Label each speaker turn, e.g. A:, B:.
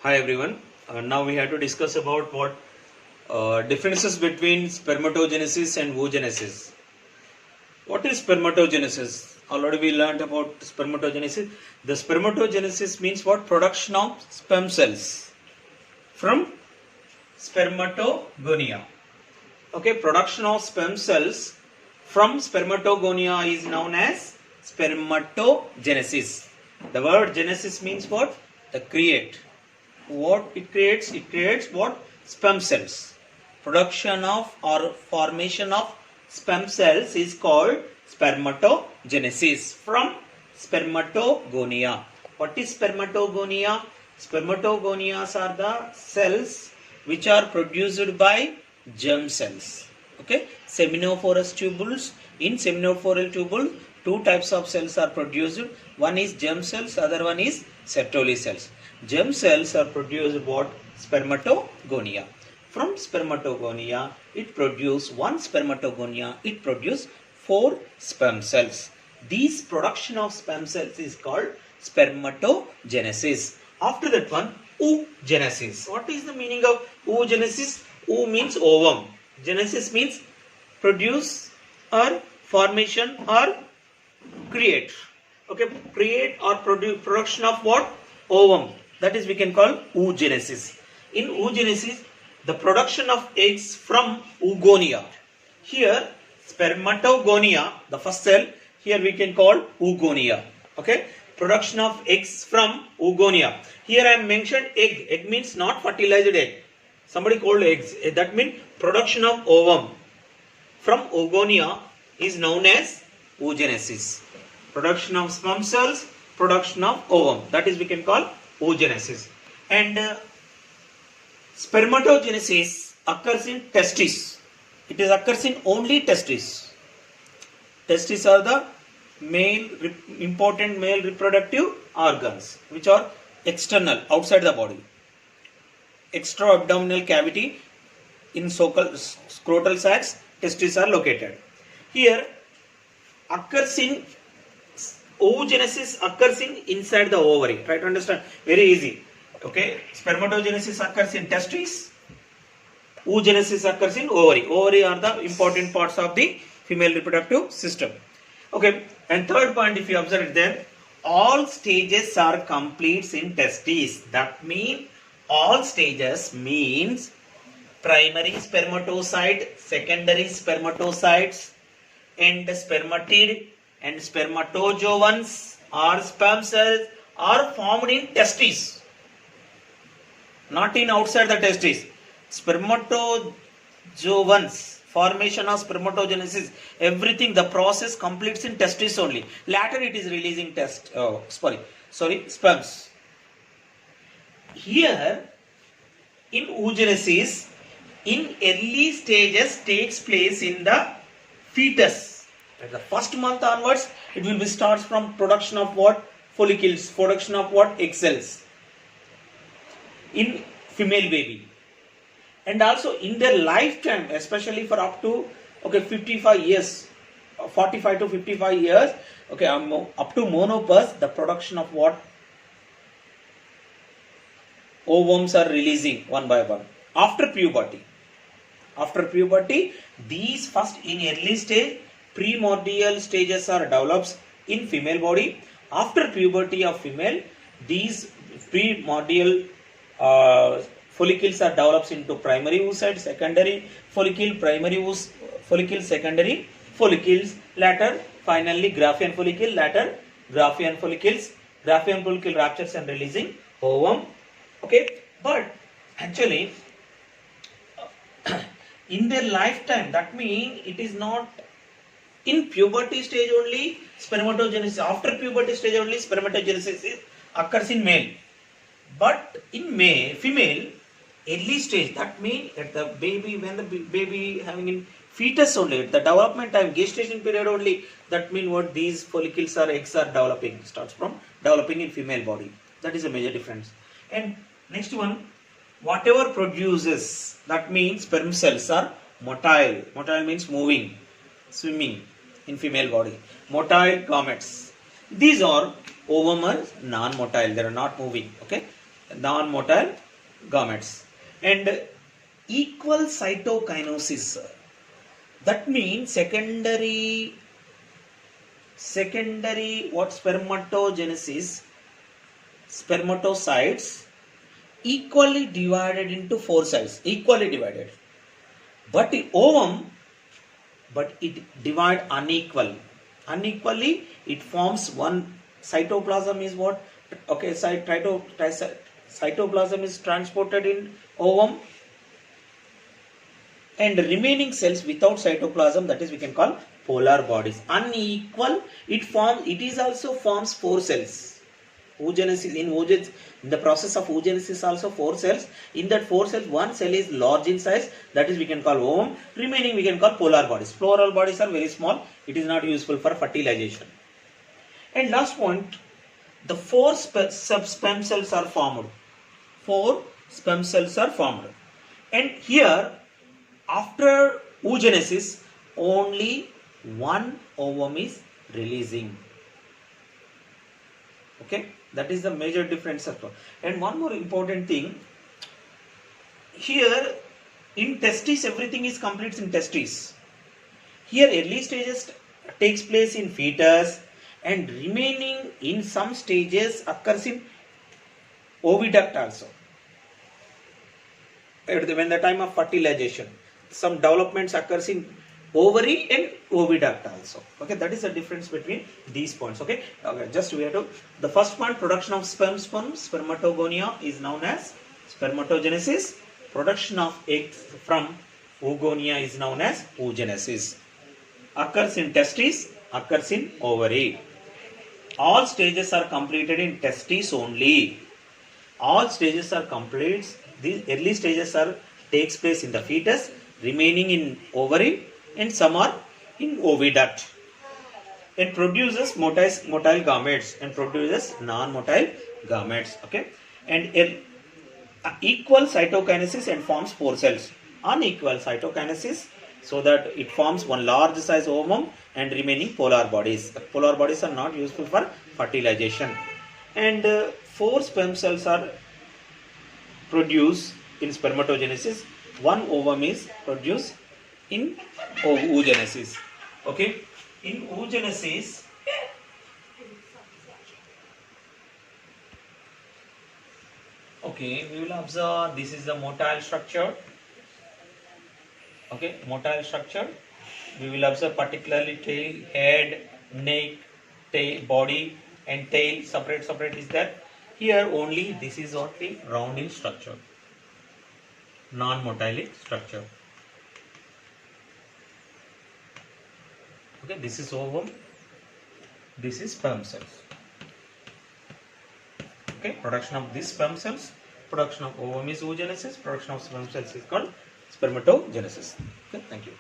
A: Hi everyone. Now we have to discuss about what differences between spermatogenesis and oogenesis. What is spermatogenesis? Already we learned about spermatogenesis. The spermatogenesis means what? Production of sperm cells from spermatogonia. Okay, production of sperm cells from spermatogonia is known as spermatogenesis. The word genesis means what? The create. What it creates? It creates what? Sperm cells. Production of or formation of sperm cells is called spermatogenesis from spermatogonia. What is spermatogonia? Spermatogonias are the cells which are produced by germ cells. Okay, seminiferous tubules. In seminiferal tubule, two types of cells are produced. One is germ cells, other one is Sertoli cells. Germ cells are produced what? Spermatogonia. From spermatogonia, it produces one spermatogonia. It produces 4 sperm cells. This production of sperm cells is called spermatogenesis. After that one, oogenesis. What is the meaning of oogenesis? Oo means ovum. Genesis means produce or formation or create. Okay, create or production of what? Ovum. That is we can call oogenesis. In oogenesis, the production of eggs from oogonia. Here, spermatogonia, the first cell, here we can call oogonia. Okay, production of eggs from oogonia. Here I am mentioned egg. Egg means not fertilized egg. Somebody called eggs. That means production of ovum from oogonia is known as oogenesis. Production of sperm cells, production of ovum. That is we can call oogenesis. And spermatogenesis occurs in testes. It is occurs in only testes. Testes are the important male reproductive organs which are external, outside the body. Extra abdominal cavity in scrotal sacs, testes are located. Here occurs in oogenesis occurs in inside the ovary. Try to understand. Very easy. Okay. Spermatogenesis occurs in testes. Oogenesis occurs in ovary. Ovary are the important parts of the female reproductive system. Okay. And third point, if you observe it there, all stages are complete in testes. That means all stages means primary spermatocyte, secondary spermatocytes, and spermatid and spermatozoans or sperm cells are formed in testes, not in outside the testes. Spermatozoans, formation of spermatogenesis, everything, the process completes in testes only. Later it is releasing sperms. Here in oogenesis, in early stages takes place in the fetus. At the first month onwards, it will be starts from production of what? Follicles, production of what? Egg cells in female baby. And also in their lifetime, especially for up to 55 years, 45 to 55 years, up to monopause, the production of what? Ovums are releasing one by one. After puberty, these first in early stage, primordial stages are developed in female body. After puberty of female, these primordial follicles are developed into primary oocyte, secondary follicle, primary follicle, secondary follicles, later finally Graafian follicle, later Graafian follicles. Graafian follicle ruptures and releasing ovum. Okay, but actually in their lifetime, that means it is not in puberty stage only spermatogenesis. After puberty stage only spermatogenesis occurs in male. But in female, early stage, that means at the baby, when the baby having in fetus only, at the development time, gestation period only, that means what? These follicles or eggs are developing, starts from developing in female body. That is a major difference. And next one, whatever produces, that means sperm cells are motile. Motile means moving, swimming in female body. Motile gametes. These are ovum are non-motile. They are not moving. Okay. non-motile gametes. And equal cytokinesis, that means secondary what spermatogenesis, spermatocytes equally divided into 4 cells, equally divided, but in ovum, but it divide unequally. It forms one cytoplasm is what, okay, cytoplasm is transported in ovum, and remaining cells without cytoplasm, that is we can call polar bodies. Unequal, it is also forms 4 cells. Oogenesis, in the process of oogenesis also 4 cells. In that 4 cells, one cell is large in size, that is we can call ovum. Remaining we can call polar bodies. Polar bodies are very small. It is not useful for fertilization. And last point, the 4 sperm cells are formed. 4 sperm cells are formed. And here, after oogenesis, only one ovum is releasing. Okay, that is the major difference. And one more important thing, here in testis everything is complete in testis. Here early stages takes place in fetus, and remaining in some stages occurs in oviduct also. When the time of fertilization, some developments occurs in ovary and oviduct also. Okay, that is the difference between these points. Okay, just we have to, the first point, production of sperm, spermatogonia is known as spermatogenesis. Production of eggs from oogonia is known as oogenesis. Occurs in testis, occurs in ovary. All stages are completed in testis only. All stages are complete. These early stages are takes place in the fetus, remaining in ovary, and some are in oviduct, and produces motile gametes and produces non-motile gametes. Okay, and equal cytokinesis and forms 4 cells. Unequal cytokinesis, so that it forms one large size ovum and remaining polar bodies. The polar bodies are not useful for fertilization. And 4 sperm cells are produced in spermatogenesis. One ovum is produced in oogenesis. Okay, in oogenesis, okay, we will observe this is the motile structure. Okay, motile structure. We will observe particularly tail, head, neck, tail, body, and tail separate is there. Here only this is what the round in structure, non-motile structure. Okay, this is ovum, this is sperm cells. Okay, production of these sperm cells, production of ovum is oogenesis, production of sperm cells is called spermatogenesis. Okay, thank you.